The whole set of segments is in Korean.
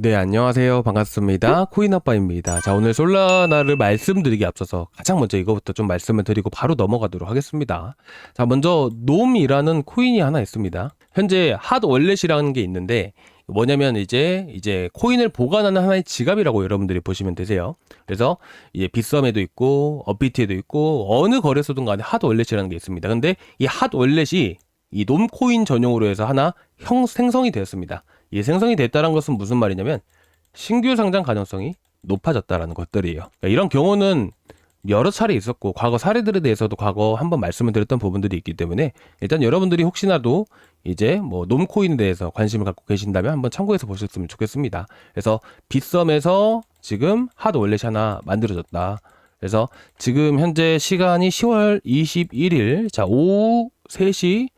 네, 안녕하세요. 반갑습니다. 코인아빠입니다. 자, 오늘 솔라나를 말씀드리기 앞서서 가장 먼저 이거부터 좀 말씀을 드리고 바로 넘어가도록 하겠습니다. 자, 먼저 놈이라는 코인이 하나 있습니다. 현재 핫 월렛이라는 게 있는데 뭐냐면 이제 코인을 보관하는 하나의 지갑이라고 여러분들이 보시면 되세요. 그래서 이제 빗썸에도 있고 업비트에도 있고 어느 거래소든 간에 핫 월렛이라는 게 있습니다. 근데 이 핫 월렛이 이 놈코인 전용으로 해서 하나 생성이 되었습니다. 이 생성이 됐다는 것은 무슨 말이냐면 신규 상장 가능성이 높아졌다라는 것들이에요. 그러니까 이런 경우는 여러 차례 있었고 과거 사례들에 대해서도 과거 한번 말씀을 드렸던 부분들이 있기 때문에 일단 여러분들이 혹시나도 이제 뭐 놈코인에 대해서 관심을 갖고 계신다면 한번 참고해서 보셨으면 좋겠습니다. 그래서 빗썸에서 지금 핫 월렛이 하나 만들어졌다. 그래서 지금 현재 시간이 10월 21일 자 오후 3시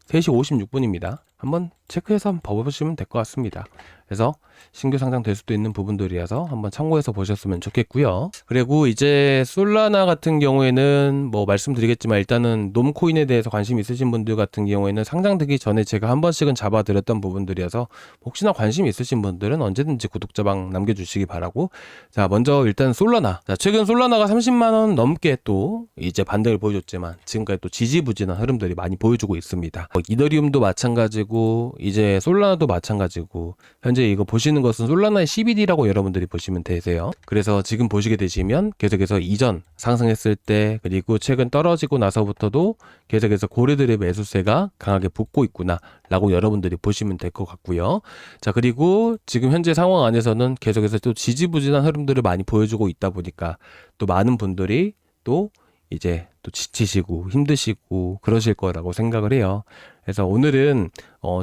56분입니다. 한번 체크해서 한번 봐보시면 될 것 같습니다. 그래서 신규 상장될 수도 있는 부분들이라서 한번 참고해서 보셨으면 좋겠고요. 그리고 이제 솔라나 같은 경우에는 뭐 말씀드리겠지만 일단은 놈코인에 대해서 관심 있으신 분들 같은 경우에는 상장되기 전에 제가 한 번씩은 잡아드렸던 부분들이어서 혹시나 관심 있으신 분들은 언제든지 구독자방 남겨주시기 바라고. 자, 먼저 일단 솔라나. 자, 최근 솔라나가 30만원 넘게 또 이제 반등을 보여줬지만 지금까지 또 지지부진한 흐름들이 많이 보여주고 있습니다. 이더리움도 마찬가지고 이제 솔라나도 마찬가지고 현재 이거 보시는 것은 솔라나의 CBD라고 여러분들이 보시면 되세요. 그래서 지금 보시게 되시면 계속해서 이전 상승했을 때 그리고 최근 떨어지고 나서부터도 계속해서 고래들의 매수세가 강하게 붙고 있구나 라고 여러분들이 보시면 될 것 같고요. 자, 그리고 지금 현재 상황 안에서는 계속해서 또 지지부진한 흐름들을 많이 보여주고 있다 보니까 또 많은 분들이 또 이제 또 지치시고 힘드시고 그러실 거라고 생각을 해요. 그래서 오늘은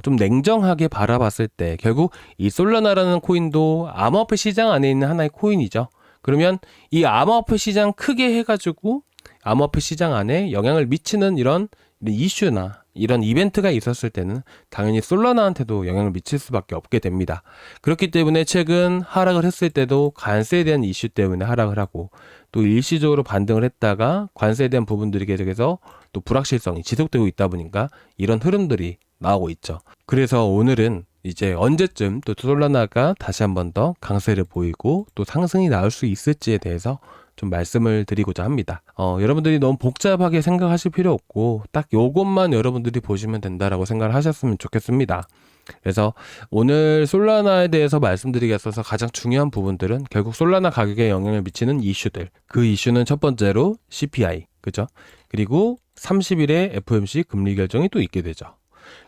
좀 냉정하게 바라봤을 때 결국 이 솔라나라는 코인도 암호화폐 시장 안에 있는 하나의 코인이죠. 그러면 이 암호화폐 시장 크게 해가지고 암호화폐 시장 안에 영향을 미치는 이런 이슈나 이런 이벤트가 있었을 때는 당연히 솔라나한테도 영향을 미칠 수밖에 없게 됩니다. 그렇기 때문에 최근 하락을 했을 때도 관세에 대한 이슈 때문에 하락을 하고 또 일시적으로 반등을 했다가 관세에 대한 부분들이 계속해서 또 불확실성이 지속되고 있다 보니까 이런 흐름들이 나오고 있죠. 그래서 오늘은 이제 언제쯤 또 솔라나가 다시 한 번 더 강세를 보이고 또 상승이 나올 수 있을지에 대해서 좀 말씀을 드리고자 합니다. 여러분들이 너무 복잡하게 생각하실 필요 없고 딱 요것만 여러분들이 보시면 된다라고 생각을 하셨으면 좋겠습니다. 그래서 오늘 솔라나에 대해서 말씀드리기 앞서서 가장 중요한 부분들은 결국 솔라나 가격에 영향을 미치는 이슈들. 그 이슈는 첫 번째로 CPI, 그죠? 그리고 30일에 FOMC 금리 결정이 또 있게 되죠.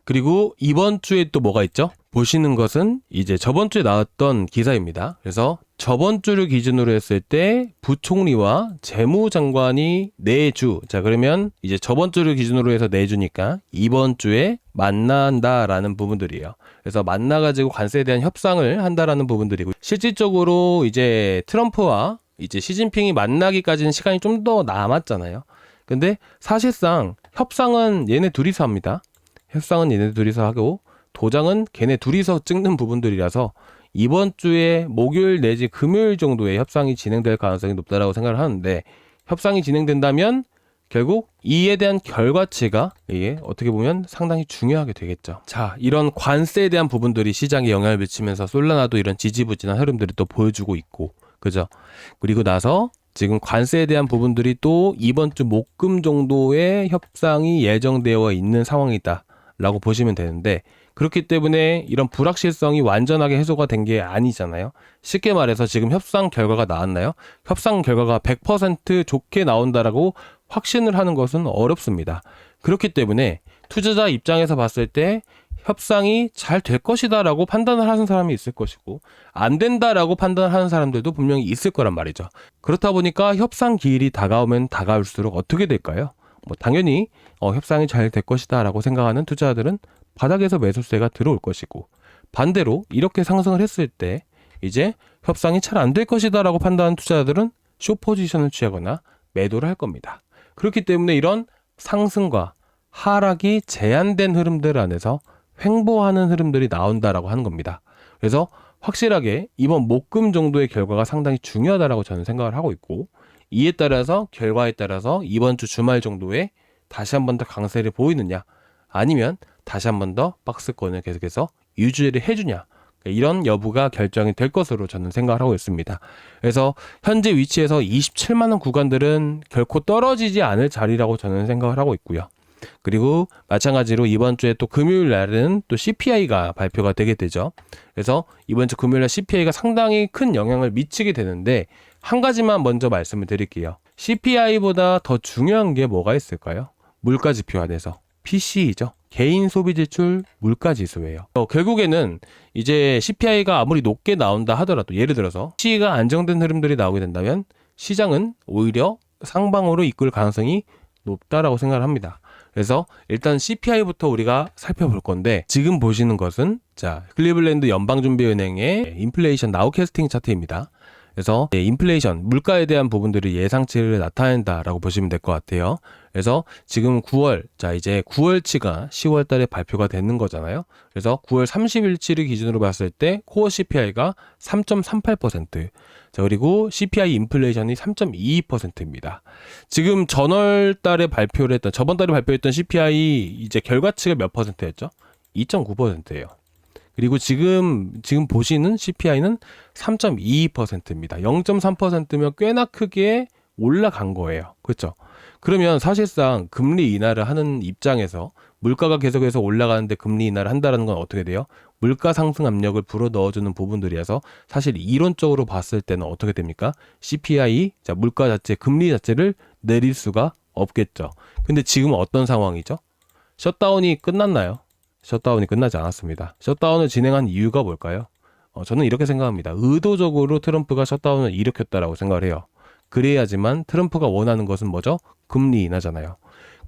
그리고 이번 주에 또 뭐가 있죠? 보시는 것은 이제 저번 주에 나왔던 기사입니다. 그래서 저번 주를 기준으로 했을 때 부총리와 재무장관이 내주. 자, 그러면 이제 저번 주를 기준으로 해서 내주니까 이번 주에 만난다라는 부분들이에요. 그래서 만나가지고 관세에 대한 협상을 한다라는 부분들이고 실질적으로 이제 트럼프와 이제 시진핑이 만나기까지는 시간이 좀 더 남았잖아요. 근데 사실상 협상은 얘네 둘이서 합니다. 협상은 얘네 둘이서 하고 도장은 걔네 둘이서 찍는 부분들이라서 이번 주에 목요일 내지 금요일 정도에 협상이 진행될 가능성이 높다라고 생각을 하는데 협상이 진행된다면 결국 이에 대한 결과치가 이게 어떻게 보면 상당히 중요하게 되겠죠. 자, 이런 관세에 대한 부분들이 시장에 영향을 미치면서 솔라나도 이런 지지부진한 흐름들을 또 보여주고 있고, 그죠? 그리고 나서 지금 관세에 대한 부분들이 또 이번 주 목금 정도의 협상이 예정되어 있는 상황이다 라고 보시면 되는데 그렇기 때문에 이런 불확실성이 완전하게 해소가 된 게 아니잖아요. 쉽게 말해서 지금 협상 결과가 나왔나요? 협상 결과가 100% 좋게 나온다라고 확신을 하는 것은 어렵습니다. 그렇기 때문에 투자자 입장에서 봤을 때 협상이 잘 될 것이다 라고 판단을 하는 사람이 있을 것이고 안 된다라고 판단을 하는 사람들도 분명히 있을 거란 말이죠. 그렇다 보니까 협상 기일이 다가오면 다가올수록 어떻게 될까요? 뭐 당연히 협상이 잘 될 것이다 라고 생각하는 투자자들은 바닥에서 매수세가 들어올 것이고 반대로 이렇게 상승을 했을 때 이제 협상이 잘 안 될 것이다 라고 판단하는 투자자들은 숏 포지션을 취하거나 매도를 할 겁니다. 그렇기 때문에 이런 상승과 하락이 제한된 흐름들 안에서 횡보하는 흐름들이 나온다라고 하는 겁니다. 그래서 확실하게 이번 목금 정도의 결과가 상당히 중요하다라고 저는 생각을 하고 있고 이에 따라서 결과에 따라서 이번 주 주말 정도에 다시 한 번 더 강세를 보이느냐 아니면 다시 한 번 더 박스권을 계속해서 유지를 해주냐 이런 여부가 결정이 될 것으로 저는 생각을 하고 있습니다. 그래서 현재 위치에서 27만 원 구간들은 결코 떨어지지 않을 자리라고 저는 생각을 하고 있고요. 그리고 마찬가지로 이번 주에 또 금요일 날은 또 CPI가 발표가 되게 되죠. 그래서 이번 주 금요일 날 CPI가 상당히 큰 영향을 미치게 되는데 한 가지만 먼저 말씀을 드릴게요. CPI보다 더 중요한 게 뭐가 있을까요? 물가 지표 안에서 PCE죠. 개인 소비 지출 물가 지수예요. 결국에는 이제 CPI가 아무리 높게 나온다 하더라도 예를 들어서 PCE가 안정된 흐름들이 나오게 된다면 시장은 오히려 상방으로 이끌 가능성이 높다라고 생각을 합니다. 그래서 일단 CPI부터 우리가 살펴볼 건데 지금 보시는 것은 자 클리블랜드 연방준비은행의 인플레이션 나우캐스팅 차트입니다. 그래서 인플레이션, 물가에 대한 부분들이 예상치를 나타낸다라고 보시면 될 것 같아요. 그래서 지금 9월, 자 이제 9월치가 10월 달에 발표가 되는 거잖아요. 그래서 9월 30일치를 기준으로 봤을 때 코어 CPI가 3.38%, 자 그리고 CPI 인플레이션이 3.22%입니다. 지금 전월 달에 발표를 했던, 저번 달에 발표했던 CPI 이제 결과치가 몇 %였죠? 2.9%예요. 그리고 지금 보시는 CPI는 3.22%입니다. 0.3%면 꽤나 크게 올라간 거예요. 그렇죠? 그러면 사실상 금리 인하를 하는 입장에서 물가가 계속해서 올라가는데 금리 인하를 한다는 건 어떻게 돼요? 물가 상승 압력을 불어 넣어주는 부분들이어서 사실 이론적으로 봤을 때는 어떻게 됩니까? CPI, 자 물가 자체, 금리 자체를 내릴 수가 없겠죠. 근데 지금 어떤 상황이죠? 셧다운이 끝났나요? 셧다운이 끝나지 않았습니다. 셧다운을 진행한 이유가 뭘까요? 저는 이렇게 생각합니다. 의도적으로 트럼프가 셧다운을 일으켰다라고 생각을 해요. 그래야지만 트럼프가 원하는 것은 뭐죠? 금리 인하잖아요.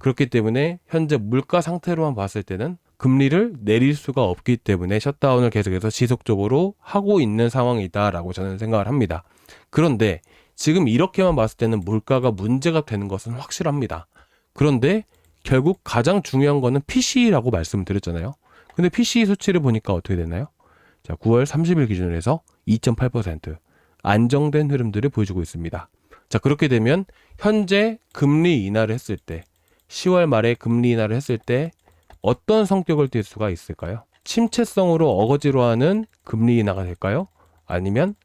그렇기 때문에 현재 물가 상태로만 봤을 때는 금리를 내릴 수가 없기 때문에 셧다운을 계속해서 지속적으로 하고 있는 상황이다라고 저는 생각을 합니다. 그런데 지금 이렇게만 봤을 때는 물가가 문제가 되는 것은 확실합니다. 그런데 결국 가장 중요한 거는 PCE라고 말씀을 드렸잖아요. 근데 PCE 수치를 보니까 어떻게 되나요? 자, 9월 30일 기준으로 해서 2.8% 안정된 흐름들을 보여주고 있습니다. 자, 그렇게 되면 현재 금리 인하를 했을 때 10월 말에 금리 인하를 했을 때 어떤 성격을 띨 수가 있을까요? 침체성으로 어거지로 하는 금리 인하가 될까요? 아니면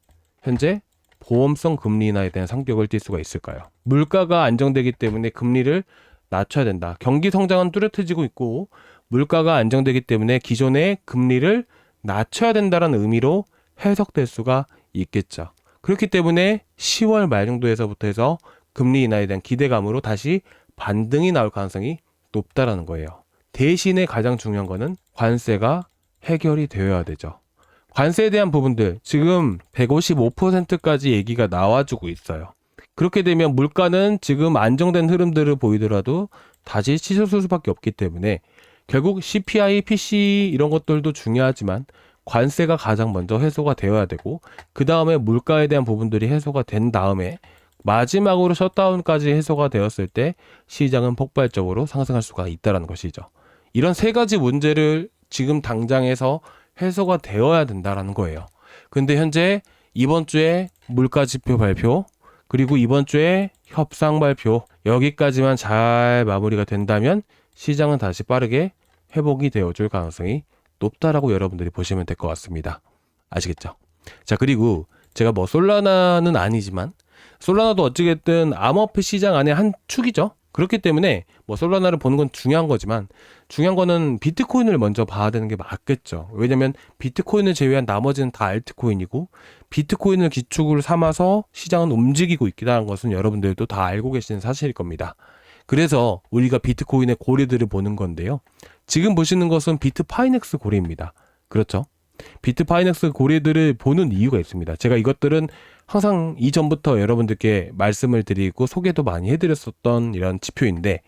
현재 보험성 금리 인하에 대한 성격을 띨 수가 있을까요? 물가가 안정되기 때문에 금리를 낮춰야 된다. 경기 성장은 뚜렷해지고 있고 물가가 안정되기 때문에 기존의 금리를 낮춰야 된다는 의미로 해석될 수가 있겠죠. 그렇기 때문에 10월 말 정도에서부터 해서 금리 인하에 대한 기대감으로 다시 반등이 나올 가능성이 높다라는 거예요. 대신에 가장 중요한 거는 관세가 해결이 되어야 되죠. 관세에 대한 부분들 지금 155%까지 얘기가 나와주고 있어요. 그렇게 되면 물가는 지금 안정된 흐름들을 보이더라도 다시 치솟을 수밖에 없기 때문에 결국 CPI, PCE 이런 것들도 중요하지만 관세가 가장 먼저 해소가 되어야 되고 그 다음에 물가에 대한 부분들이 해소가 된 다음에 마지막으로 셧다운까지 해소가 되었을 때 시장은 폭발적으로 상승할 수가 있다는 것이죠. 이런 세 가지 문제를 지금 당장에서 해소가 되어야 된다는 거예요. 근데 현재 이번 주에 물가 지표 발표 그리고 이번 주에 협상 발표 여기까지만 잘 마무리가 된다면 시장은 다시 빠르게 회복이 되어줄 가능성이 높다라고 여러분들이 보시면 될 것 같습니다. 아시겠죠? 자, 그리고 제가 뭐 솔라나는 아니지만 솔라나도 어찌됐든 암호화폐 시장 안에 한 축이죠. 그렇기 때문에 뭐 솔라나를 보는 건 중요한 거지만 중요한 거는 비트코인을 먼저 봐야 되는 게 맞겠죠. 왜냐면 비트코인을 제외한 나머지는 다 알트코인이고 비트코인을 기축으로 삼아서 시장은 움직이고 있다는 것은 여러분들도 다 알고 계시는 사실일 겁니다. 그래서 우리가 비트코인의 고리들을 보는 건데요. 지금 보시는 것은 비트파이넥스 고리입니다. 그렇죠? 비트파이넥스 고리들을 보는 이유가 있습니다. 제가 이것들은 항상 이전부터 여러분들께 말씀을 드리고 소개도 많이 해드렸었던 이런 지표인데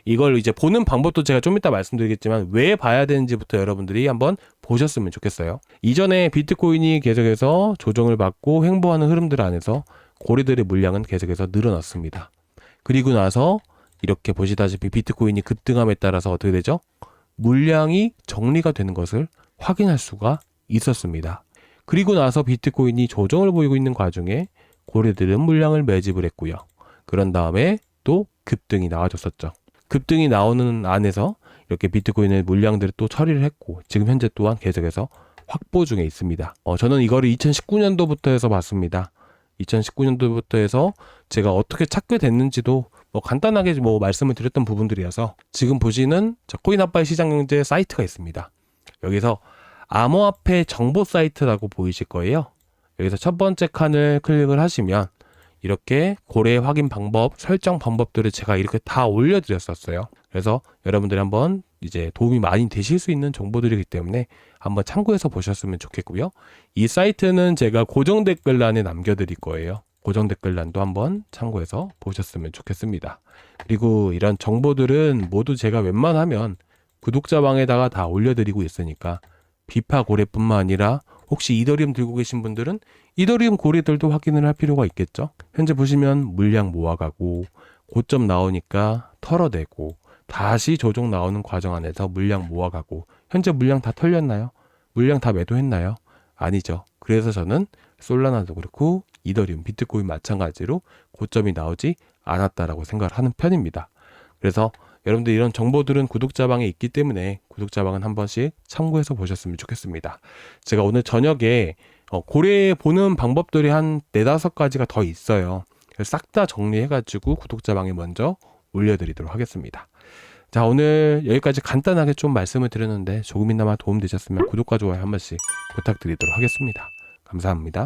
이걸 이제 보는 방법도 제가 좀 이따 말씀드리겠지만 왜 봐야 되는지부터 여러분들이 한번 보셨으면 좋겠어요. 이전에 비트코인이 계속해서 조정을 받고 횡보하는 흐름들 안에서 고리들의 물량은 계속해서 늘어났습니다. 그리고 나서 이렇게 보시다시피 비트코인이 급등함에 따라서 어떻게 되죠? 물량이 정리가 되는 것을 확인할 수가 있었습니다. 그리고 나서 비트코인이 조정을 보이고 있는 과정에 고리들은 물량을 매집을 했고요. 그런 다음에 또 급등이 나와줬었죠. 급등이 나오는 안에서 이렇게 비트코인의 물량들을 또 처리를 했고 지금 현재 또한 계속해서 확보 중에 있습니다. 저는 이거를 2019년도부터 해서 봤습니다. 2019년도부터 해서 제가 어떻게 찾게 됐는지도 뭐 간단하게 뭐 말씀을 드렸던 부분들이어서 지금 보시는 코인아빠의 시장경제 사이트가 있습니다. 여기서 암호화폐 정보 사이트라고 보이실 거예요. 여기서 첫 번째 칸을 클릭을 하시면 이렇게 고래 확인 방법, 설정 방법들을 제가 이렇게 다 올려드렸었어요. 그래서 여러분들이 한번 이제 도움이 많이 되실 수 있는 정보들이기 때문에 한번 참고해서 보셨으면 좋겠고요. 이 사이트는 제가 고정 댓글란에 남겨드릴 거예요. 고정 댓글란도 한번 참고해서 보셨으면 좋겠습니다. 그리고 이런 정보들은 모두 제가 웬만하면 구독자방에다가 다 올려드리고 있으니까 비파 고래뿐만 아니라 혹시 이더리움 들고 계신 분들은 이더리움 고래들도 확인을 할 필요가 있겠죠. 현재 보시면 물량 모아가고 고점 나오니까 털어내고 다시 조정 나오는 과정 안에서 물량 모아가고 현재 물량 다 털렸나요? 물량 다 매도했나요? 아니죠. 그래서 저는 솔라나도 그렇고 이더리움, 비트코인 마찬가지로 고점이 나오지 않았다라고 생각을 하는 편입니다. 그래서 여러분들 이런 정보들은 구독자방에 있기 때문에 구독자방은 한 번씩 참고해서 보셨으면 좋겠습니다. 제가 오늘 저녁에 고래 보는 방법들이 한 4-5가지가 더 있어요. 싹 다 정리해가지고 구독자방에 먼저 올려드리도록 하겠습니다. 자, 오늘 여기까지 간단하게 좀 말씀을 드렸는데 조금이나마 도움되셨으면 구독과 좋아요 한 번씩 부탁드리도록 하겠습니다. 감사합니다.